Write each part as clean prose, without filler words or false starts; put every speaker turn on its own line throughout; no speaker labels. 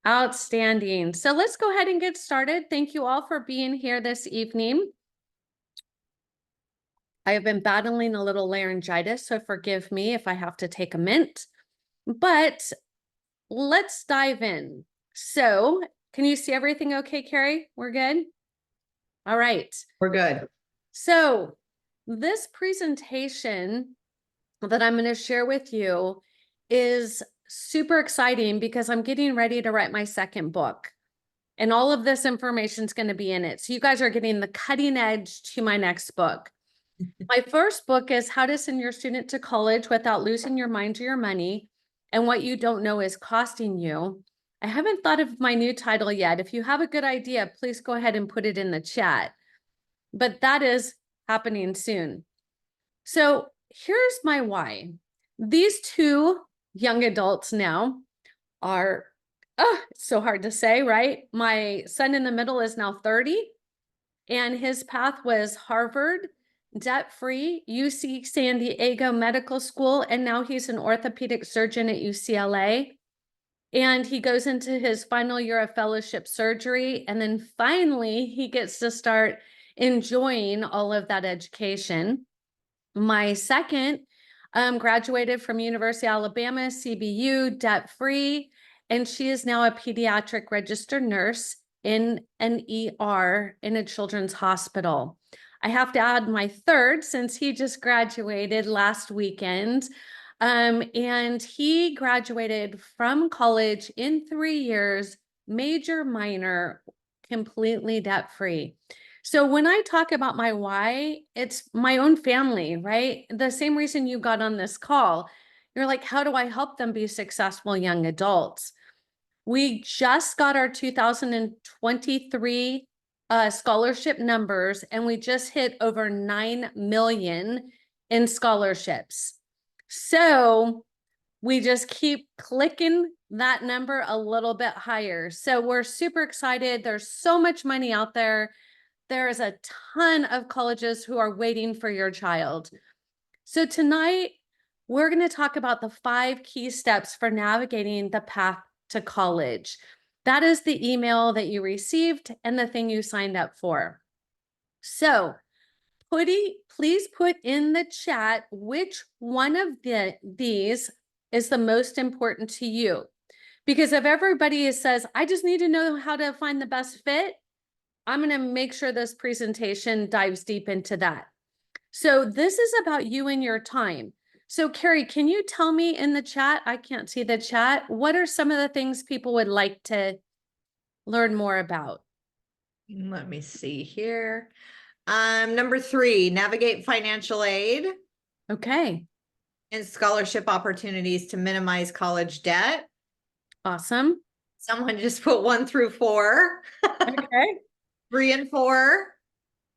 Outstanding. So let's go ahead and get started. Thank you all for being here this evening. I have been battling a little laryngitis, so forgive me if I have to take a mint, but let's dive in. So can you see everything okay, Carrie? We're good? All right.
We're good.
So this presentation that I'm going to share with you is super exciting because I'm getting ready to write my second book. And all of this information is going to be in it. So you guys are getting the cutting edge to my next book. My first book is How to Send Your Student to College Without Losing Your Mind or Your Money, and What You Don't Know Is Costing You. I haven't thought of my new title yet. If you have a good idea, please go ahead and put it in the chat. But that is happening soon. So here's my why. These two young adults now are, it's so hard to say, right? My son in the middle is now 30, and his path was Harvard, debt-free, UC San Diego Medical School, and now he's an orthopedic surgeon at UCLA. And he goes into his final year of fellowship surgery, and then finally he gets to start enjoying all of that education. My second graduated from University of Alabama, CBU, debt-free, and she is now a pediatric registered nurse in an ER in a children's hospital. I have to add my third since he just graduated last weekend. And he graduated from college in 3 years, major, minor, completely debt-free. So when I talk about my why, it's my own family, right? The same reason you got on this call. You're like, how do I help them be successful young adults? We just got our 2023 scholarship numbers, and we just hit over 9 million in scholarships. So we just keep clicking that number a little bit higher. So we're super excited. There's so much money out there. There is a ton of colleges who are waiting for your child. So tonight, we're going to talk about the 5 key steps for navigating the path to college. That is the email that you received and the thing you signed up for. So please put in the chat which one of these is the most important to you. Because if everybody says, I just need to know how to find the best fit, I'm going to make sure this presentation dives deep into that. So this is about you and your time. So Carrie, can you tell me in the chat, I can't see the chat, what are some of the things people would like to learn more about?
Let me see here. Number 3, navigate financial aid.
Okay.
And scholarship opportunities to minimize college debt.
Awesome.
Someone just put 1 through 4.
Okay.
3 and 4.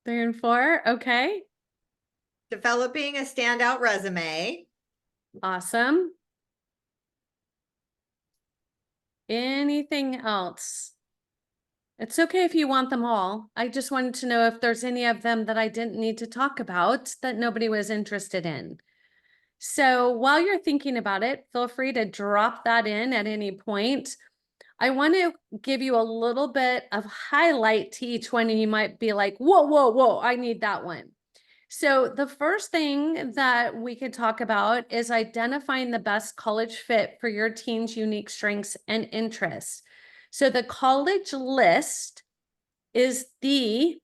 3 and 4. Okay.
Developing a standout resume.
Awesome. Anything else? It's okay if you want them all. I just wanted to know if there's any of them that I didn't need to talk about that nobody was interested in. So while you're thinking about it, feel free to drop that in at any point. I want to give you a little bit of highlight to each one, and you might be like, whoa, whoa, whoa, I need that one. So the first thing that we could talk about is identifying the best college fit for your teen's unique strengths and interests. So the college list is the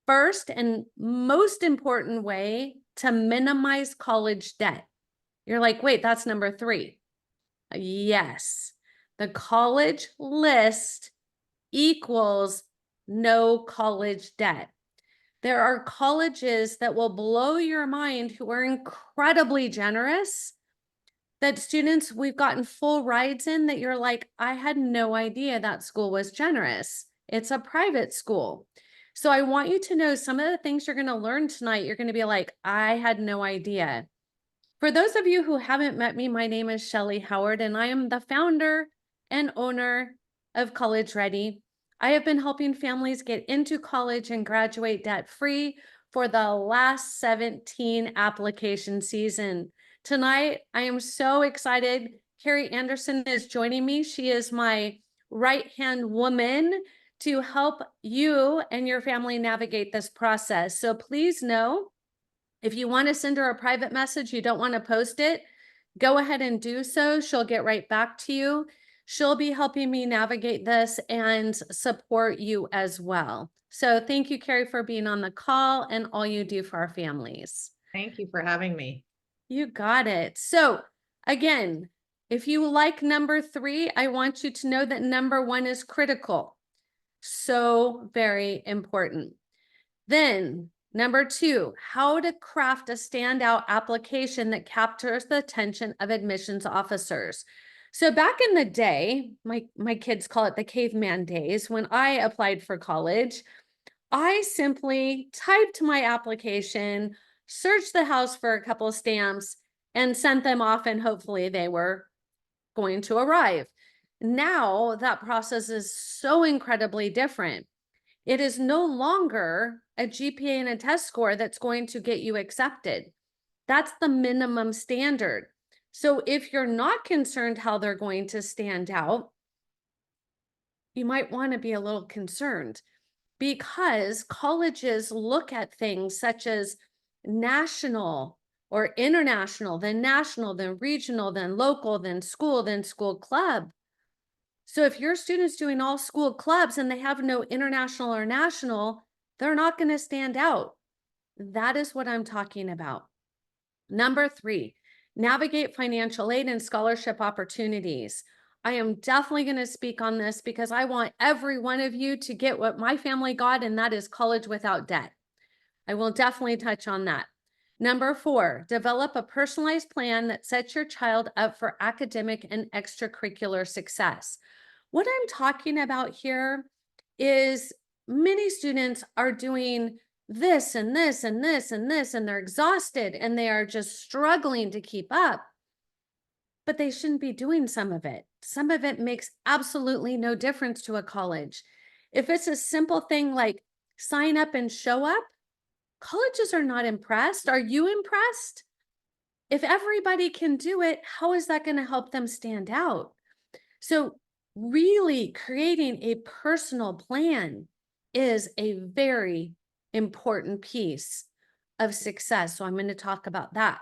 first and most important way to minimize college debt. You're like, wait, that's number 3. Yes, the college list equals no college debt. There are colleges that will blow your mind who are incredibly generous, that students we've gotten full rides in that you're like, I had no idea that school was generous. It's a private school. So I want you to know some of the things you're going to learn tonight. You're going to be like, I had no idea. For those of you who haven't met me, my name is Shellee Howard, and I am the founder and owner of College Ready. I have been helping families get into college and graduate debt-free for the last 17 application season. Tonight, I am so excited. Carrie Anderson is joining me. She is my right-hand woman to help you and your family navigate this process. So please know, if you want to send her a private message, you don't want to post it, go ahead and do so. She'll get right back to you. She'll be helping me navigate this and support you as well. So thank you, Carrie, for being on the call and all you do for our families.
Thank you for having me.
You got it. So again, if you like number 3, I want you to know that number 1 is critical. So very important. Then number 2, how to craft a standout application that captures the attention of admissions officers. So back in the day, my kids call it the caveman days, when I applied for college, I simply typed my application, searched the house for a couple of stamps, and sent them off, and hopefully they were going to arrive. Now that process is so incredibly different. It is no longer a GPA and a test score that's going to get you accepted. That's the minimum standard. So if you're not concerned how they're going to stand out, you might want to be a little concerned, because colleges look at things such as national or international, then national, then regional, then local, then school club. So if your student's doing all school clubs and they have no international or national, they're not going to stand out. That is what I'm talking about. Number 3, navigate financial aid and scholarship opportunities. I am definitely going to speak on this because I want every one of you to get what my family got, and that is college without debt. I will definitely touch on that. Number 4, develop a personalized plan that sets your child up for academic and extracurricular success. What I'm talking about here is many students are doing this and this and this and this, and they're exhausted and they are just struggling to keep up. But they shouldn't be doing some of it. Some of it makes absolutely no difference to a college. If it's a simple thing like sign up and show up, colleges are not impressed. Are you impressed? If everybody can do it, how is that going to help them stand out? So really creating a personal plan is a very important piece of success. So I'm going to talk about that.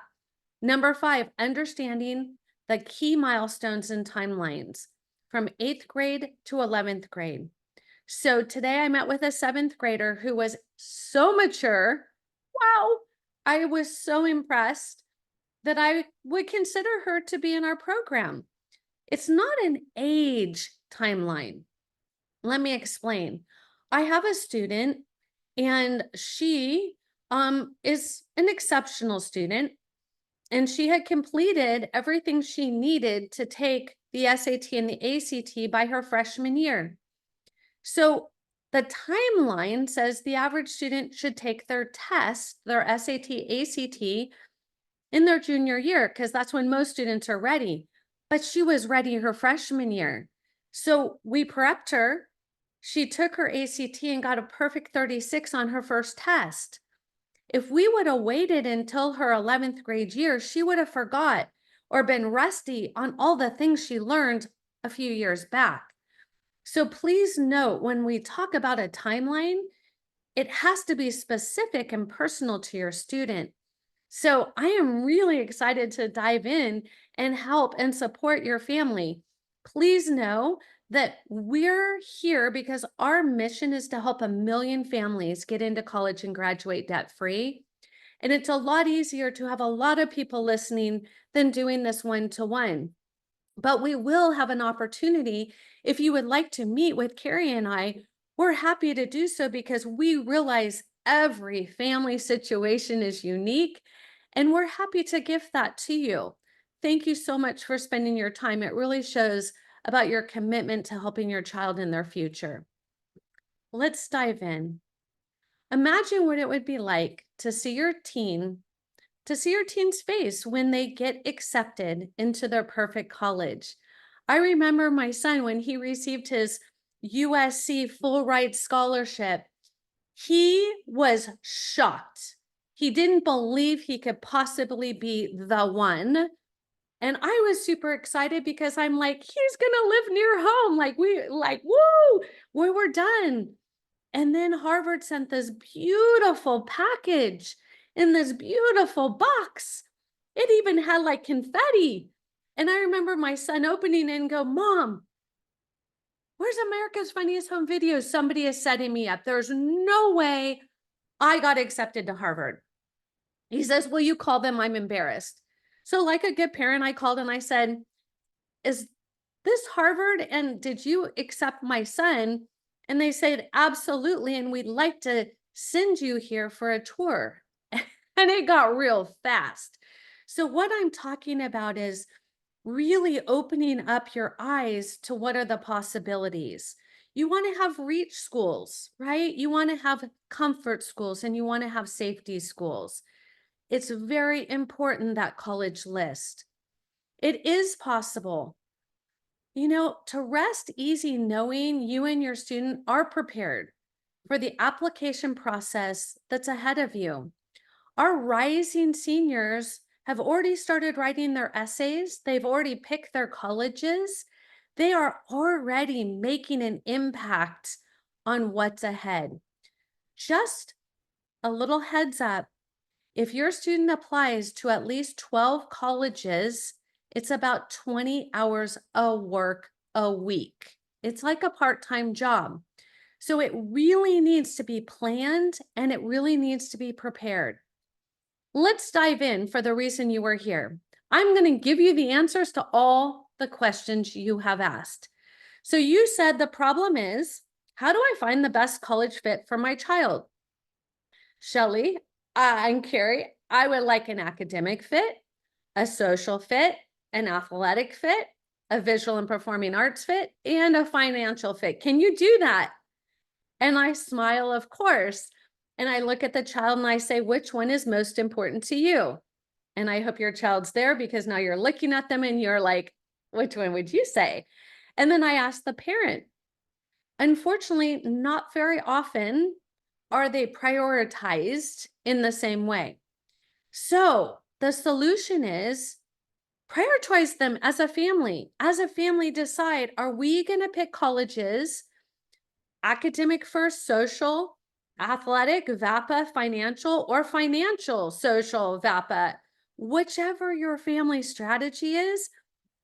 Number 5, understanding the key milestones and timelines from 8th grade to 11th grade. So today I met with a 7th grader who was so mature. Wow. I was so impressed that I would consider her to be in our program. It's not an age timeline. Let me explain. I have a student, and she is an exceptional student, and she had completed everything she needed to take the SAT and the ACT by her freshman year. So the timeline says the average student should take their test, their SAT, ACT, in their junior year, because that's when most students are ready. But she was ready her freshman year. So we prepped her. She took her ACT and got a perfect 36 on her first test. If we would have waited until her 11th grade year, she would have forgot or been rusty on all the things she learned a few years back. So please note, when we talk about a timeline, it has to be specific and personal to your student. So I am really excited to dive in and help and support your family. Please know that we're here because our mission is to help 1 million families get into college and graduate debt-free. And it's a lot easier to have a lot of people listening than doing this one-to-one. But we will have an opportunity. If you would like to meet with Carrie and I, we're happy to do so, because we realize every family situation is unique, and we're happy to gift that to you. Thank you so much for spending your time. It really shows about your commitment to helping your child in their future. Let's dive in. Imagine what it would be like to see your teen's face when they get accepted into their perfect college. I remember my son, when he received his USC full ride scholarship, he was shocked. He didn't believe he could possibly be the one. And I was super excited because I'm like, he's gonna live near home. Woo, we're done. And then Harvard sent this beautiful package in this beautiful box. It even had like confetti. And I remember my son opening it and go, Mom, where's America's Funniest Home Videos? Somebody is setting me up. There's no way I got accepted to Harvard. He says, will you call them? I'm embarrassed. So like a good parent, I called and I said, is this Harvard? And did you accept my son? And they said, absolutely. And we'd like to send you here for a tour. And it got real fast. So what I'm talking about is really opening up your eyes to what are the possibilities. You want to have reach schools, right? You want to have comfort schools and you want to have safety schools. It's very important, that college list. It is possible, to rest easy knowing you and your student are prepared for the application process that's ahead of you. Our rising seniors have already started writing their essays. They've already picked their colleges. They are already making an impact on what's ahead. Just a little heads up. If your student applies to at least 12 colleges, it's about 20 hours of work a week. It's like a part-time job. So it really needs to be planned and it really needs to be prepared. Let's dive in for the reason you were here. I'm going to give you the answers to all the questions you have asked. So you said the problem is, how do I find the best college fit for my child? Shellee, and Carrie, I would like an academic fit, a social fit, an athletic fit, a visual and performing arts fit, and a financial fit. Can you do that? And I smile, of course. And I look at the child and I say, which one is most important to you? And I hope your child's there because now you're looking at them and you're like, which one would you say? And then I ask the parent. Unfortunately, not very often are they prioritized in the same way. So the solution is prioritize them as a family. As a family, decide, are we going to pick colleges, academic first, social, athletic, VAPA, financial, or financial, social, VAPA? Whichever your family strategy is,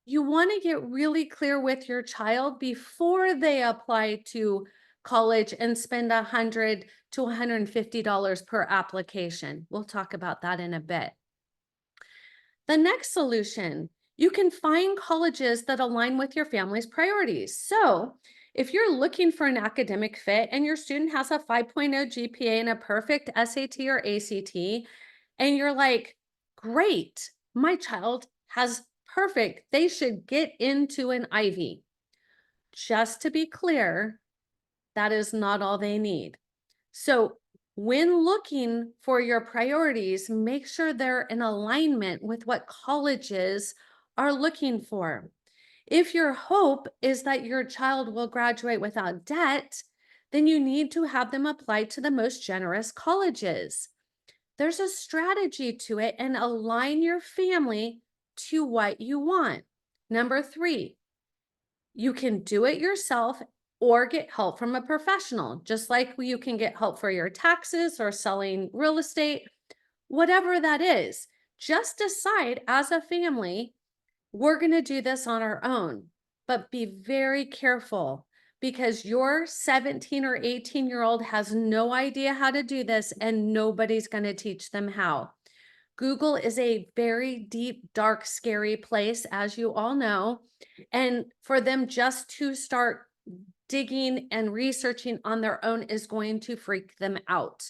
you want to get really clear with your child before they apply to college and spend $100 to $150 per application. We'll talk about that in a bit. The next solution, you can find colleges that align with your family's priorities. So if you're looking for an academic fit and your student has a 5.0 GPA and a perfect SAT or ACT, and you're like, great, my child has perfect, they should get into an Ivy. Just to be clear, that is not all they need. So when looking for your priorities, make sure they're in alignment with what colleges are looking for. If your hope is that your child will graduate without debt, then you need to have them apply to the most generous colleges. There's a strategy to it, and align your family to what you want. Number 3, you can do it yourself or get help from a professional, just like you can get help for your taxes or selling real estate, whatever that is. Just decide as a family, we're going to do this on our own, but be very careful because your 17 or 18-year-old has no idea how to do this and nobody's going to teach them how. Google is a very deep, dark, scary place, as you all know. And for them just to start digging and researching on their own is going to freak them out.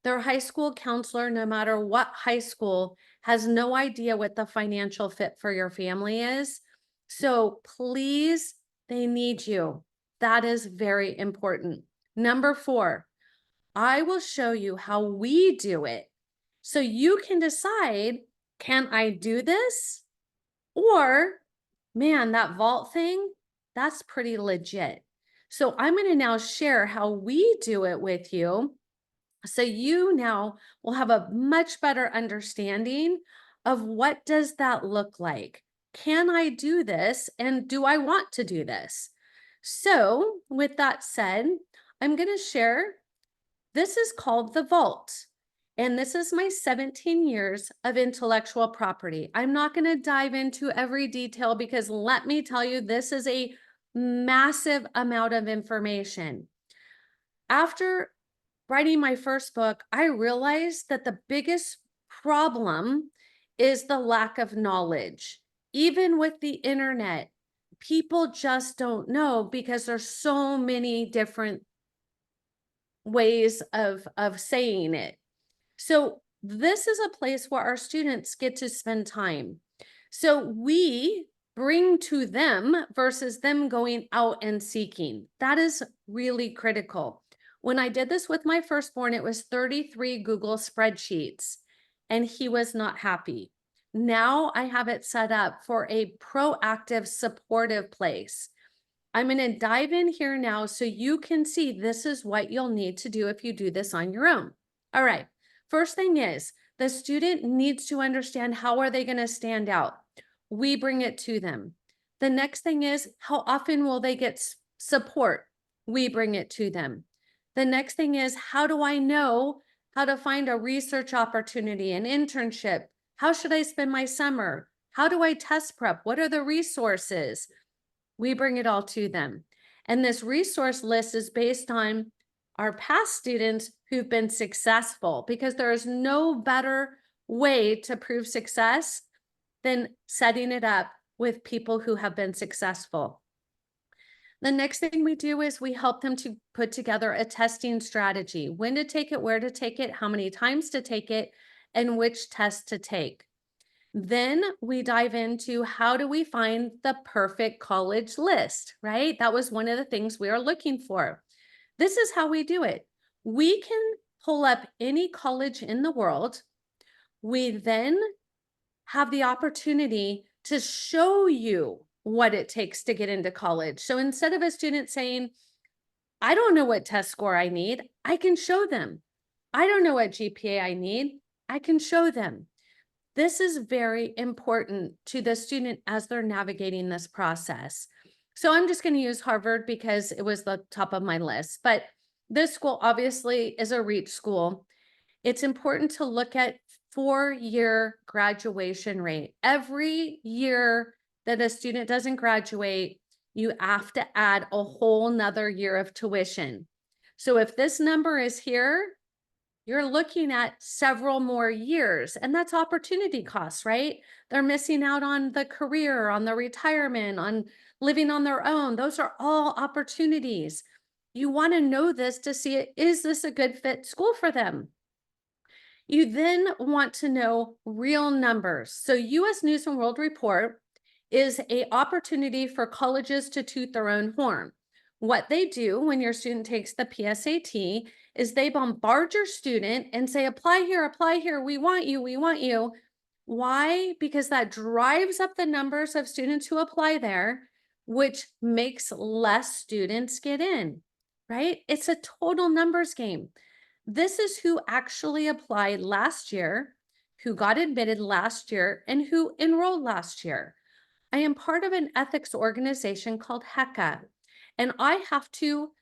Their high school counselor, no matter what high school, has no idea what the financial fit for your family is. So please, they need you. That is very important. Number 4, I will show you how we do it. So you can decide, can I do this? Or, man, that vault thing, that's pretty legit. So I'm going to now share how we do it with you. So you now will have a much better understanding of what does that look like? Can I do this? And do I want to do this? So with that said, I'm going to share, this is called the vault. And this is my 17 years of intellectual property. I'm not going to dive into every detail because let me tell you, this is a massive amount of information. After writing my first book, I realized that the biggest problem is the lack of knowledge. Even with the internet, people just don't know because there's so many different ways of saying it. So this is a place where our students get to spend time. So we bring to them versus them going out and seeking. That is really critical. When I did this with my firstborn, it was 33 Google spreadsheets, and he was not happy. Now I have it set up for a proactive, supportive place. I'm going to dive in here now so you can see this is what you'll need to do if you do this on your own. All right. First thing is the student needs to understand, how are they going to stand out? We bring it to them. The next thing is, how often will they get support? We bring it to them. The next thing is, how do I know how to find a research opportunity, an internship? How should I spend my summer? How do I test prep? What are the resources? We bring it all to them. And this resource list is based on our past students who've been successful, because there is no better way to prove success than setting it up with people who have been successful. The next thing we do is we help them to put together a testing strategy, when to take it, where to take it, how many times to take it, and which test to take. Then we dive into, how do we find the perfect college list, right? That was one of the things we are looking for. This is how we do it. We can pull up any college in the world. We then have the opportunity to show you what it takes to get into college. So instead of a student saying, I don't know what test score I need, I can show them. I don't know what GPA I need, I can show them. This is very important to the student as they're navigating this process. So I'm just going to use Harvard because it was the top of my list, but this school obviously is a reach school. It's important to look at 4-year graduation rate. Every year that a student doesn't graduate, you have to add a whole nother year of tuition. So if this number is here, you're looking at several more years, and that's opportunity costs, right? They're missing out on the career, on the retirement, on living on their own. Those are all opportunities. You want to know this to see, is this a good fit school for them? You then want to know real numbers. So US News and World Report is an opportunity for colleges to toot their own horn. What they do when your student takes the PSAT is they bombard your student and say, apply here, we want you, we want you. Why? Because that drives up the numbers of students who apply there, which makes less students get in, right? It's a total numbers game. This is who actually applied last year, who got admitted last year, and who enrolled last year. I am part of an ethics organization called HECA, and I have to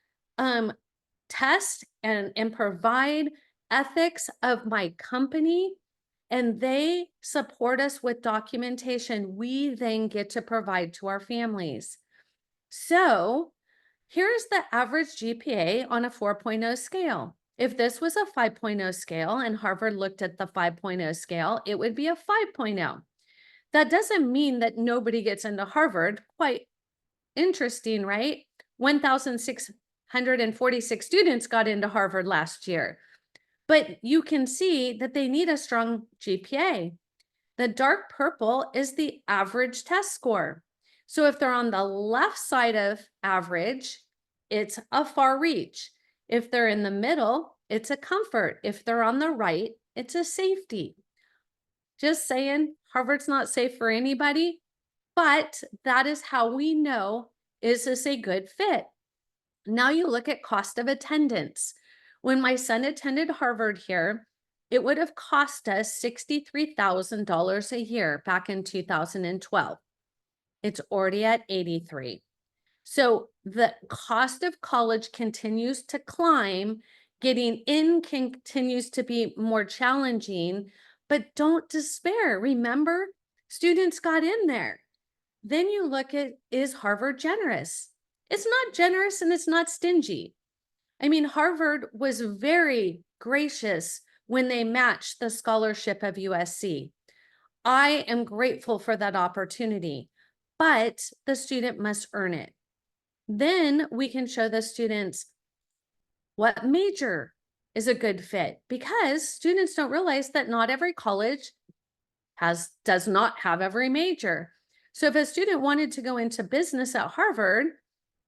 test and provide ethics of my company, and they support us with documentation we then get to provide to our families. So here's the average GPA on a 4.0 scale. If this was a 5.0 scale and Harvard looked at the 5.0 scale, it would be a 5.0. That doesn't mean that nobody gets into Harvard. Quite interesting, right? 1,646 students got into Harvard last year. But you can see that they need a strong GPA. The dark purple is the average test score. So if they're on the left side of average, it's a far reach. If they're in the middle, it's a comfort. If they're on the right, it's a safety. Just saying, Harvard's not safe for anybody, but that is how we know, is this a good fit? Now you look at cost of attendance. When my son attended Harvard here, it would have cost us $63,000 a year back in 2012. It's already at 83. So the cost of college continues to climb, getting in continues to be more challenging, but don't despair. Remember, students got in there. Then you look at, is Harvard generous? It's not generous and it's not stingy. I mean, Harvard was very gracious when they matched the scholarship of USC. I am grateful for that opportunity, but the student must earn it. Then we can show the students what major is a good fit, because students don't realize that not every college does not have every major. So if a student wanted to go into business at Harvard,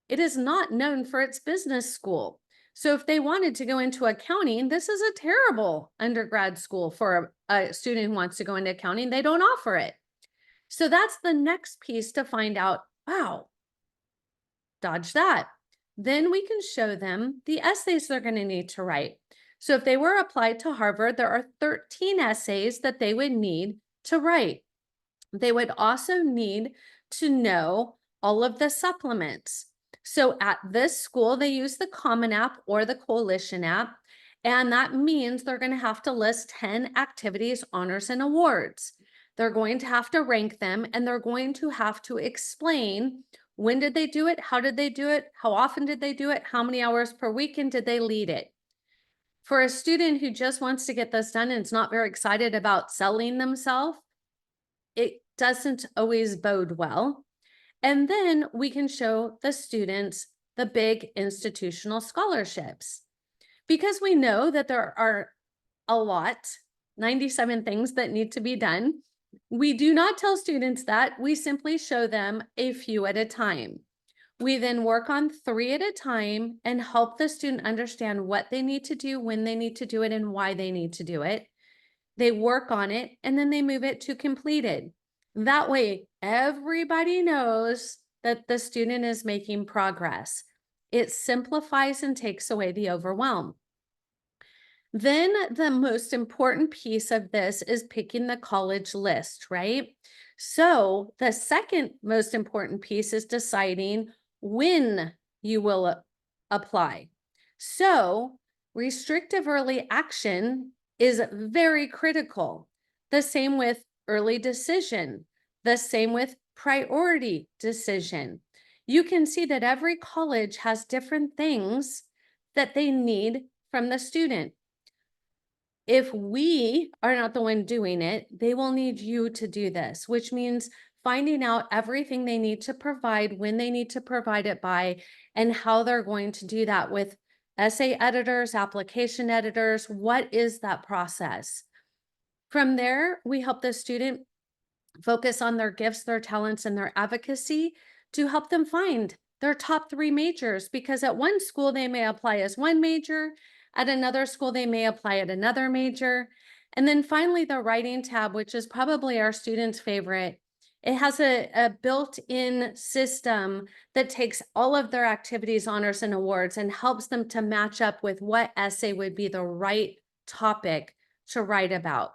it is not known for its business school. So if they wanted to go into accounting, this is a terrible undergrad school for a student who wants to go into accounting. They don't offer it. So that's the next piece to find out, wow, dodge that. Then we can show them the essays they're going to need to write. So if they were applied to Harvard, there are 13 essays that they would need to write. They would also need to know all of the supplements. So at this school, they use the Common App or the Coalition app. And that means they're going to have to list 10 activities, honors, and awards. They're going to have to rank them, and they're going to have to explain when did they do it, how did they do it, how often did they do it, how many hours per weekend did they lead it. For a student who just wants to get this done and is not very excited about selling themselves, it doesn't always bode well. And then we can show the students the big institutional scholarships, because we know that there are a lot, 97 things that need to be done. We do not tell students that. We simply show them a few at a time. We then work on 3 at a time and help the student understand what they need to do, when they need to do it, and why they need to do it. They work on it, and then they move it to completed. That way, everybody knows that the student is making progress. It simplifies and takes away the overwhelm. Then the most important piece of this is picking the college list, right? So the second most important piece is deciding when you will apply. So restrictive early action is very critical. The same with early decision, the same with priority decision. You can see that every college has different things that they need from the student. If we are not the one doing it, they will need you to do this, which means finding out everything they need to provide, when they need to provide it by, and how they're going to do that with essay editors, application editors. What is that process? From there, we help the student focus on their gifts, their talents, and their advocacy to help them find their top 3 majors, because at one school they may apply as one major, at another school they may apply at another major. And then finally, the writing tab, which is probably our students' favorite. It has a built-in system that takes all of their activities, honors, and awards and helps them to match up with what essay would be the right topic to write about.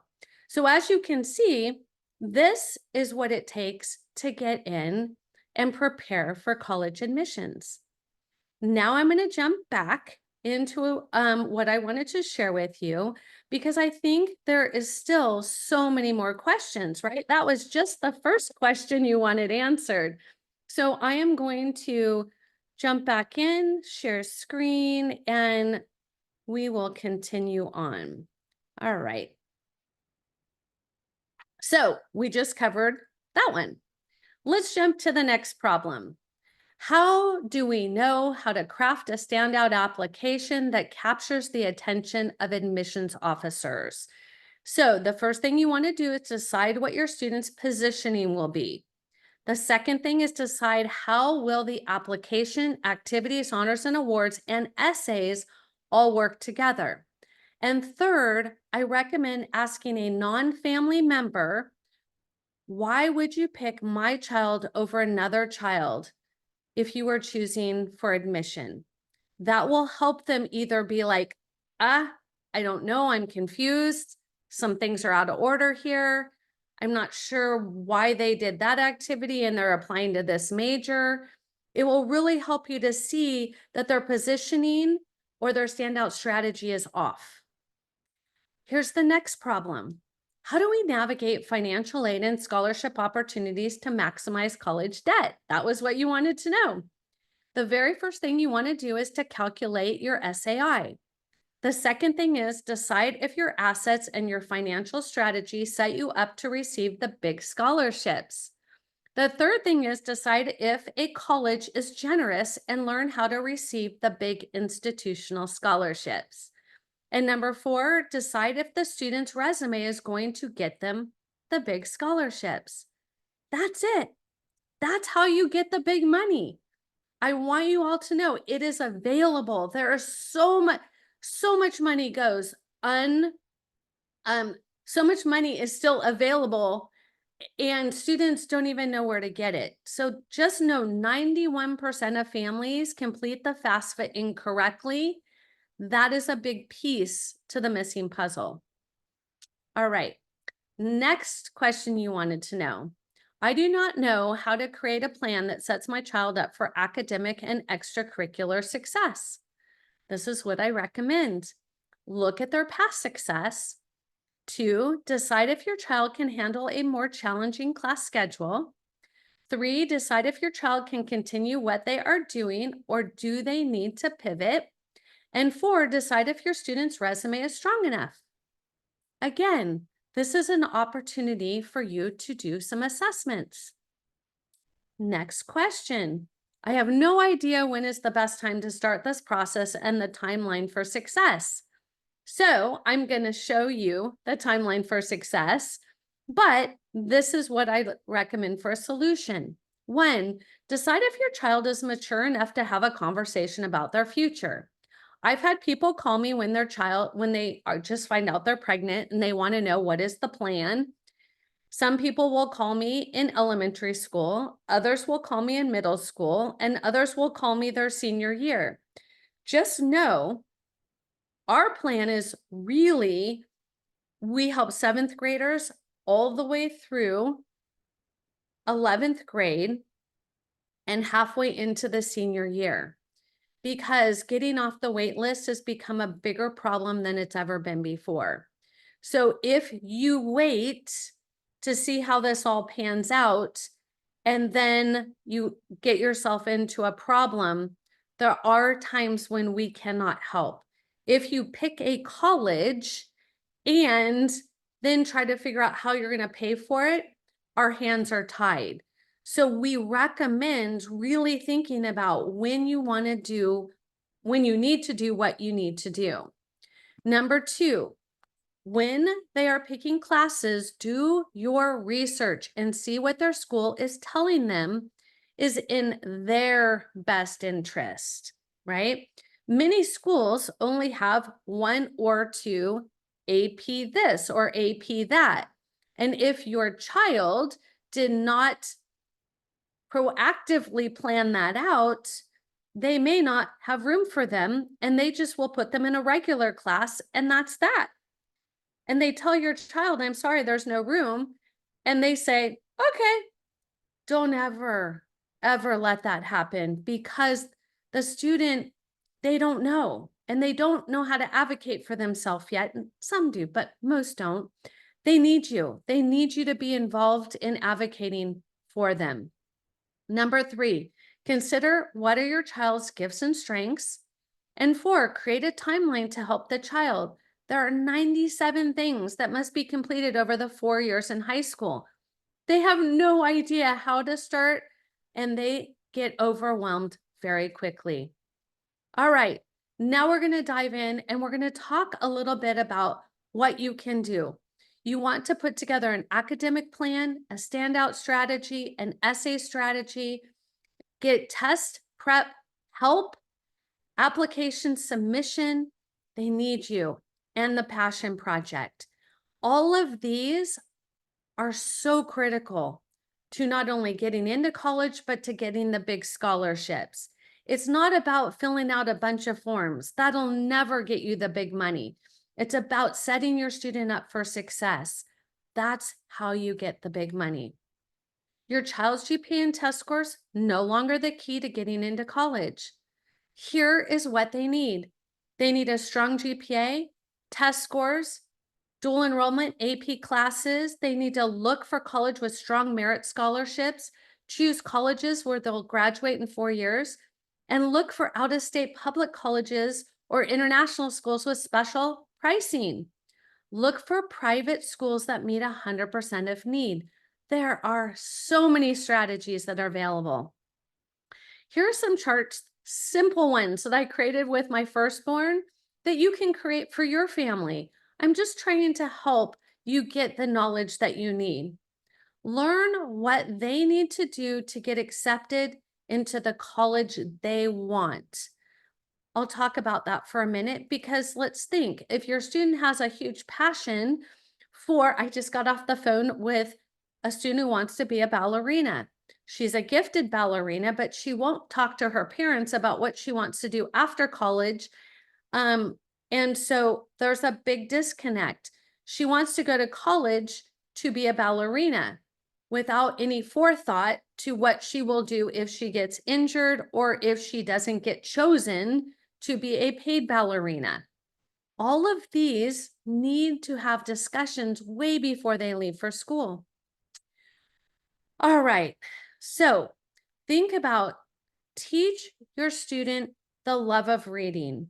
So as you can see, this is what it takes to get in and prepare for college admissions. Now I'm going to jump back into what I wanted to share with you, because I think there is still so many more questions, right? That was just the first question you wanted answered. So I am going to jump back in, share screen, and we will continue on. All right. So we just covered that one. Let's jump to the next problem. How do we know how to craft a standout application that captures the attention of admissions officers? So the first thing you want to do is decide what your student's positioning will be. The second thing is decide how will the application, activities, honors, and awards, and essays all work together. And third, I recommend asking a non-family member, why would you pick my child over another child if you were choosing for admission? That will help them either be like, I don't know, I'm confused, some things are out of order here. I'm not sure why they did that activity and they're applying to this major. It will really help you to see that their positioning or their standout strategy is off. Here's the next problem. How do we navigate financial aid and scholarship opportunities to maximize college debt? That was what you wanted to know. The very first thing you want to do is to calculate your SAI. The second thing is decide if your assets and your financial strategy set you up to receive the big scholarships. The third thing is decide if a college is generous and learn how to receive the big institutional scholarships. And number 4, decide if the student's resume is going to get them the big scholarships. That's it. That's how you get the big money. I want you all to know it is available. There is so much money goes so much money is still available and students don't even know where to get it. So just know 91% of families complete the FAFSA incorrectly. That is a big piece to the missing puzzle. All right, next question you wanted to know. I do not know how to create a plan that sets my child up for academic and extracurricular success. This is what I recommend. Look at their past success. 2, decide if your child can handle a more challenging class schedule. 3, decide if your child can continue what they are doing or do they need to pivot. And 4, decide if your student's resume is strong enough. Again, this is an opportunity for you to do some assessments. Next question. I have no idea when is the best time to start this process and the timeline for success. So I'm going to show you the timeline for success, but this is what I recommend for a solution. 1, decide if your child is mature enough to have a conversation about their future. I've had people call me when they are just find out they're pregnant and they want to know what is the plan. Some people will call me in elementary school, others will call me in middle school, and others will call me their senior year. Just know our plan is really, we help 7th graders all the way through 11th grade and halfway into the senior year, because getting off the wait list has become a bigger problem than it's ever been before. So if you wait to see how this all pans out, and then you get yourself into a problem, there are times when we cannot help. If you pick a college and then try to figure out how you're going to pay for it, our hands are tied. So we recommend really thinking about when you need to do what you need to do. Number 2, when they are picking classes, do your research and see what their school is telling them is in their best interest, right? Many schools only have 1 or 2 AP this or AP that. And if your child did not proactively plan that out, they may not have room for them and they just will put them in a regular class and that's that. And they tell your child, I'm sorry, there's no room. And they say, okay, don't ever let that happen, because the student, they don't know, and they don't know how to advocate for themselves yet. And some do, but most don't. They need you. They need you to be involved in advocating for them. Number 3, consider what are your child's gifts and strengths. And 4, create a timeline to help the child. There are 97 things that must be completed over the 4 years in high school. They have no idea how to start and they get overwhelmed very quickly. All right, now we're going to dive in and we're going to talk a little bit about what you can do. You want to put together an academic plan, a standout strategy, an essay strategy, get test prep help, application submission. They need you, and the passion project. All of these are so critical to not only getting into college, but to getting the big scholarships. It's not about filling out a bunch of forms. That'll never get you the big money. It's about setting your student up for success. That's how you get the big money. Your child's GPA and test scores no longer the key to getting into college. Here is what they need. They need a strong GPA, test scores, dual enrollment, AP classes. They need to look for college with strong merit scholarships, choose colleges where they'll graduate in 4 years, and look for out-of-state public colleges or international schools with special pricing. Look for private schools that meet 100% of need. There are so many strategies that are available. Here are some charts, simple ones that I created with my firstborn that you can create for your family. I'm just trying to help you get the knowledge that you need. Learn what they need to do to get accepted into the college they want. I'll talk about that for a minute because let's think, if your student has a huge passion I just got off the phone with a student who wants to be a ballerina. She's a gifted ballerina, but she won't talk to her parents about what she wants to do after college. Um, and so there's a big disconnect. She wants to go to college to be a ballerina without any forethought to what she will do if she gets injured or if she doesn't get chosen to be a paid ballerina. All of these need to have discussions way before they leave for school. All right, so think about teach your student the love of reading.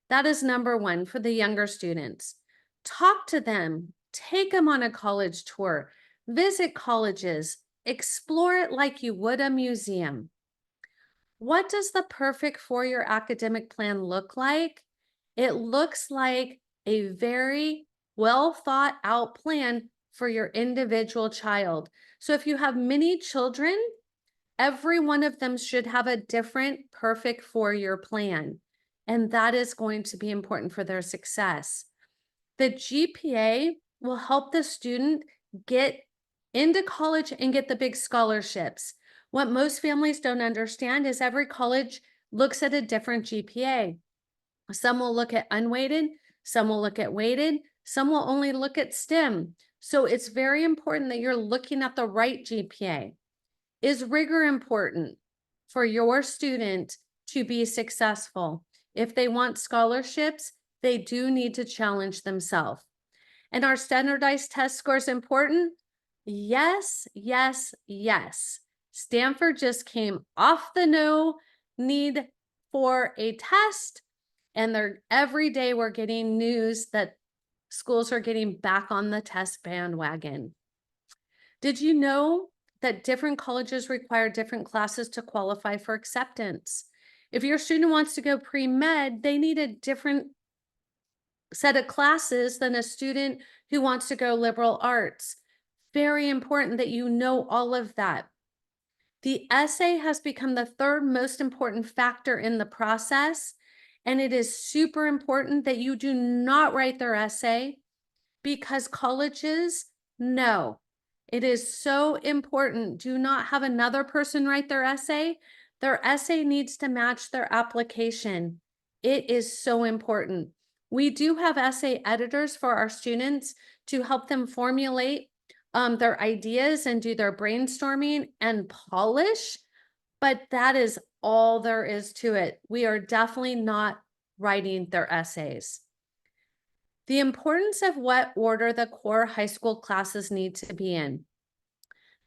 That is number one for the younger students. Talk to them, take them on a college tour, visit colleges, explore it like you would a museum. What does the perfect four-year academic plan look like? It looks like a very well thought out plan for your individual child. So if you have many children, every one of them should have a different perfect four-year plan. And that is going to be important for their success. The GPA will help the student get into college and get the big scholarships. What most families don't understand is every college looks at a different GPA. Some will look at unweighted, some will look at weighted, some will only look at STEM. So it's very important that you're looking at the right GPA. Is rigor important for your student to be successful? If they want scholarships, they do need to challenge themselves. And are standardized test scores important? Yes, yes, yes. Stanford just came off the no need for a test, and every day we're getting news that schools are getting back on the test bandwagon. Did you know that different colleges require different classes to qualify for acceptance? If your student wants to go pre-med, they need a different set of classes than a student who wants to go liberal arts. Very important that you know all of that. The essay has become the third most important factor in the process, and it is super important that you do not write their essay because colleges know. It is so important. Do not have another person write their essay. Their essay needs to match their application. It is so important. We do have essay editors for our students to help them formulate their ideas and do their brainstorming and polish, but that is all there is to it. We are definitely not writing their essays. The importance of what order the core high school classes need to be in.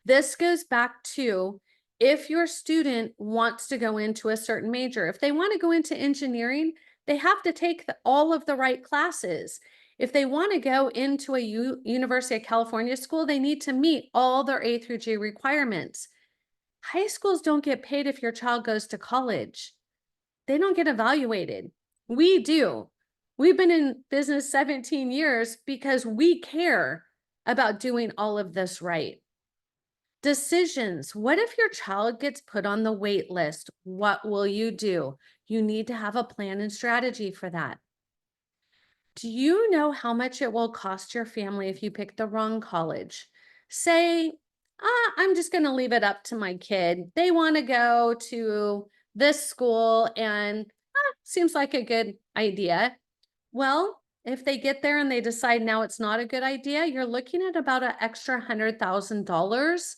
This goes back to if your student wants to go into a certain major. If they want to go into engineering, they have to take all of the right classes. If they want to go into a University of California school, they need to meet all their A through G requirements. High schools don't get paid if your child goes to college. They don't get evaluated. We do. We've been in business 17 years because we care about doing all of this right. Decisions. What if your child gets put on the wait list? What will you do? You need to have a plan and strategy for that. Do you know how much it will cost your family if you pick the wrong college? Say, I'm just going to leave it up to my kid. They want to go to this school and seems like a good idea. Well, If they get there and they decide now it's not a good idea, you're looking at about an extra $100,000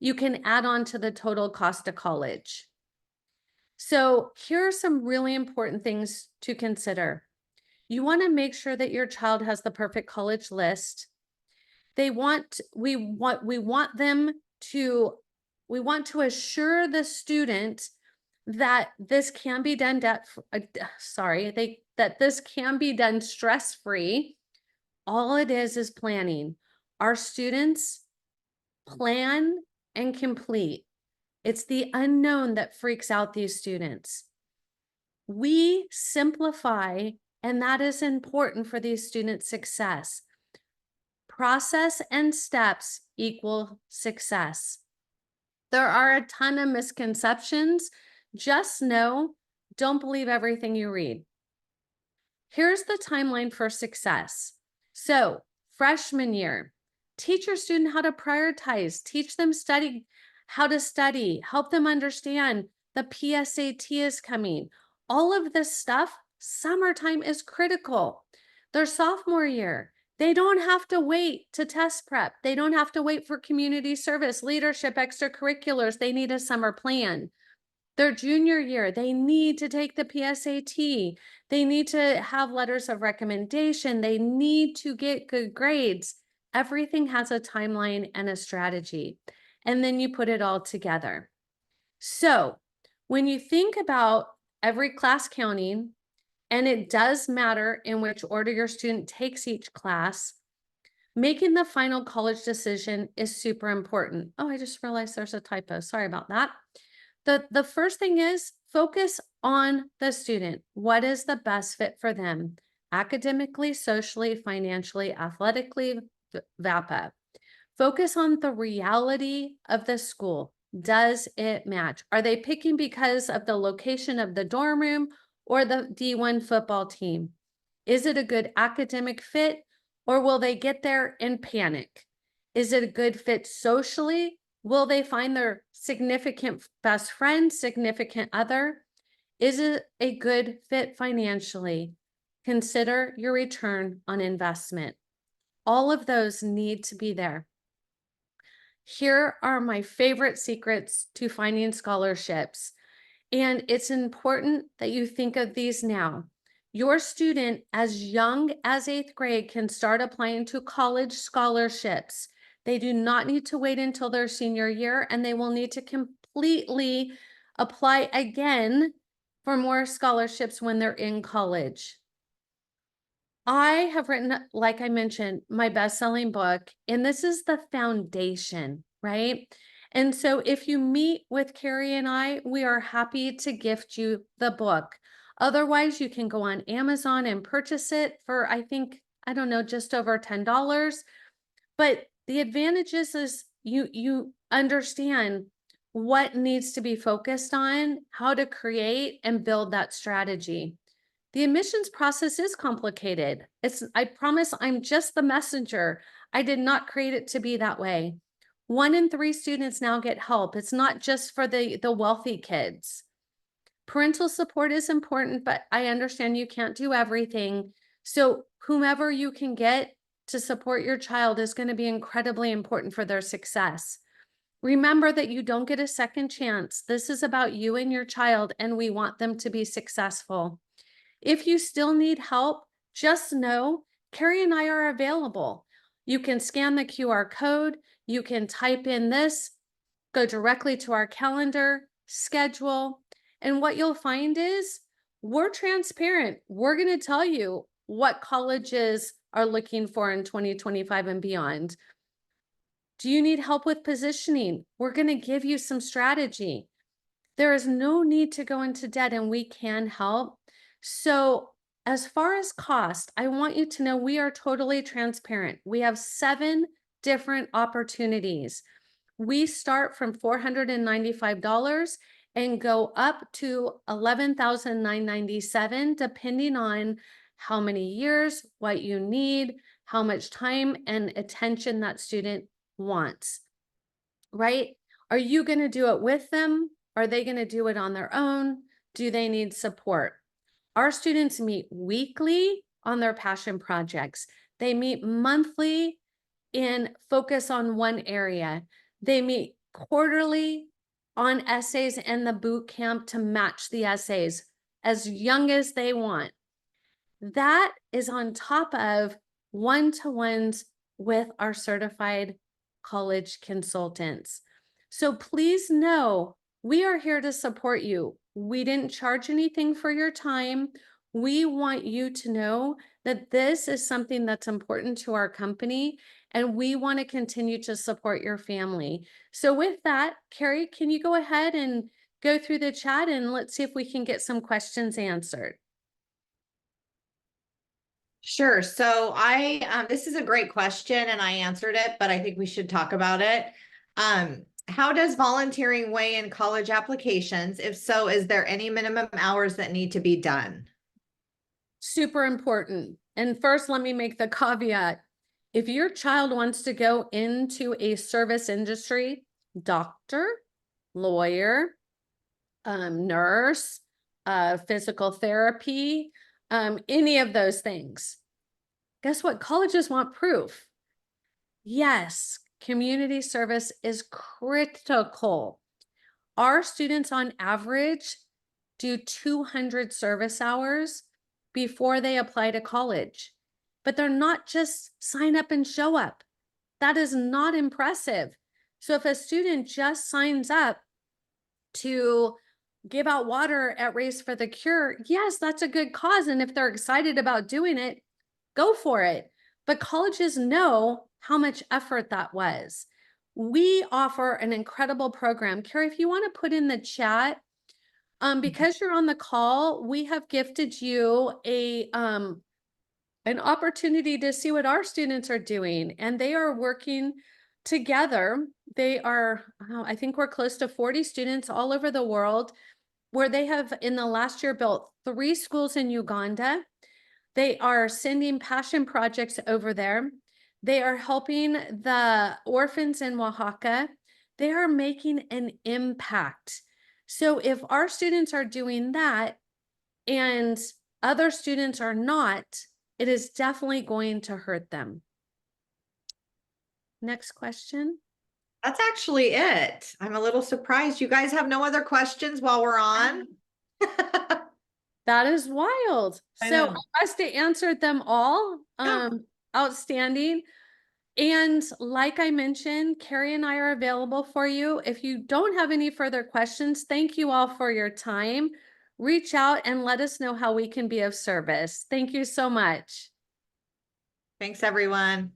you can add on to the total cost of college. So here are some really important things to consider. You want to make sure that your child has the perfect college list. We want to assure the student that this can be done that this can be done stress-free. All it is planning. Our students plan and complete. It's the unknown that freaks out these students. We simplify, and that is important for these students' success. Process and steps equal success. There are a ton of misconceptions. Just know, don't believe everything you read. Here's the timeline for success. So, freshman year, teach your student how to prioritize, teach them how to study, help them understand the PSAT is coming. All of this stuff, summertime is critical. Their sophomore year, they don't have to wait to test prep. They don't have to wait for community service, leadership, extracurriculars. They need a summer plan. Their junior year, they need to take the PSAT. They need to have letters of recommendation. They need to get good grades. Everything has a timeline and a strategy. And then you put it all together. So when you think about every class counting, and it does matter in which order your student takes each class, making the final college decision is super important. Oh, I just realized there's a typo. Sorry about that. The first thing is focus on the student. What is the best fit for them? Academically, socially, financially, athletically, VAPA. Focus on the reality of the school. Does it match? Are they picking because of the location of the dorm room or the D1 football team? Is it a good academic fit, or will they get there and panic? Is it a good fit socially? Will they find their significant best friend, significant other? Is it a good fit financially? Consider your return on investment. All of those need to be there. Here are my favorite secrets to finding scholarships. And it's important that you think of these now. Your student, as young as 8th grade, can start applying to college scholarships. They do not need to wait until their senior year, and they will need to completely apply again for more scholarships when they're in college. I have written, like I mentioned, my best-selling book, and this is the foundation, right? And so if you meet with Carrie and I, we are happy to gift you the book. Otherwise, you can go on Amazon and purchase it for, I think, I don't know, just over $10. But the advantage is you understand what needs to be focused on, how to create and build that strategy. The admissions process is complicated. I promise I'm just the messenger. I did not create it to be that way. 1 in 3 students now get help. It's not just for the wealthy kids. Parental support is important, but I understand you can't do everything. So whomever you can get to support your child is going to be incredibly important for their success. Remember that you don't get a second chance. This is about you and your child, and we want them to be successful. If you still need help, just know Carrie and I are available. You can scan the QR code, you can type in this, go directly to our calendar, schedule, and what you'll find is we're transparent. We're going to tell you what colleges are looking for in 2025 and beyond. Do you need help with positioning? We're going to give you some strategy. There is no need to go into debt, and we can help. So as far as cost, I want you to know we are totally transparent. We have 7 different opportunities. We start from $495 and go up to $11,997, depending on how many years, what you need, how much time and attention that student wants, right? Are you going to do it with them? Are they going to do it on their own? Do they need support? Our students meet weekly on their passion projects. They meet monthly and focus on one area. They meet quarterly on essays and the boot camp to match the essays as young as they want. That is on top of one-to-ones with our certified college consultants. So please know we are here to support you. We didn't charge anything for your time. We want you to know that this is something that's important to our company, and we want to continue to support your family. So with that, Carrie, can you go ahead and go through the chat and let's see if we can get some questions answered.
Sure. So this is a great question and I answered it, but I think we should talk about it. How does volunteering weigh in college applications? If so, is there any minimum hours that need to be done?
Super important. And first, let me make the caveat. If your child wants to go into a service industry, doctor, lawyer, nurse, physical therapy, any of those things, guess what? Colleges want proof. Yes, community service is critical. Our students on average do 200 service hours before they apply to college, but they're not just sign up and show up. That is not impressive. So if a student just signs up to give out water at Race for the Cure, yes, that's a good cause. And if they're excited about doing it, go for it. But colleges know how much effort that was. We offer an incredible program. Carrie, if you want to put in the chat, because you're on the call, we have gifted you an opportunity to see what our students are doing, and they are working together. They are, I think we're close to 40 students all over the world, where they have in the last year built 3 schools in Uganda. They are sending passion projects over there. They are helping the orphans in Oaxaca. They are making an impact. So if our students are doing that and other students are not, it is definitely going to hurt them. Next question.
That's actually it. I'm a little surprised. You guys have no other questions while we're on?
That is wild.
I
So
know.
I must have answered them all. Outstanding. And like I mentioned, Carrie and I are available for you. If you don't have any further questions, thank you all for your time. Reach out and let us know how we can be of service. Thank you so much.
Thanks, everyone.